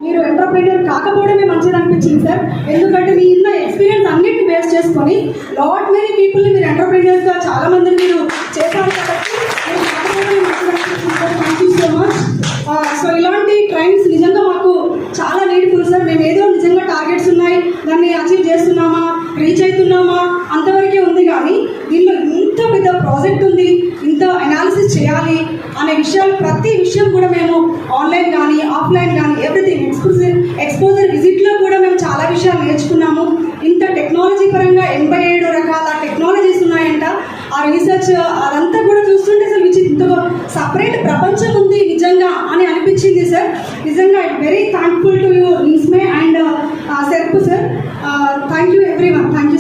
మీరు ఎంటర్ప్రెన్యూర్ కాకపోవడమే మంచిది అనిపించింది సార్. ఎందుకంటే మీ ఉన్న ఎక్స్పీరియన్స్ అన్నిటిని బేస్ చేసుకొని లాట్ మెనీ పీపుల్ని మీరు ఎంటర్ప్రెన్యూర్స్గా చాలా మందిని మీరు చేశారు కాబట్టి మీరు కాకపోవడమే మంచిది అనిపించింది sir. Thank you so much. So ఇలాంటి ట్రైన్స్ నిజంగా మాకు చాలా నీడ్ఫుల్ సార్. మేము ఏదో నిజంగా టార్గెట్స్ ఉన్నాయి, దాన్ని అచీవ్ చేస్తున్నామా, రీచ్ అవుతున్నామా అంతవరకే ఉంది. కానీ దీనిలో ఇంత పెద్ద ప్రాజెక్ట్ ఉంది, ఇంత అనాలిసిస్ చేయాలి అనే విషయాలు ప్రతి విషయం కూడా మేము ఆన్లైన్ కానీ ఆఫ్లైన్ కానీ ఎవ్రీథింగ్ ఎక్స్పోజర్ విజిట్లో కూడా మేము చాలా విషయాలు నేర్చుకున్నాము. ఇంత టెక్నాలజీ పరంగా 87 రకాల టెక్నాలజీస్ ఉన్నాయంట. ఆ రీసెర్చ్ అదంతా కూడా చూస్తుంటే అసలు ఇంత సపరేట్ ప్రపంచం ఉంది నిజంగా అని అనిపించింది సార్. నిజంగా వెరీ థ్యాంక్ఫుల్ టు యూ నిస్మే అండ్ సెర్పు sir. Thank you everyone. Thank you.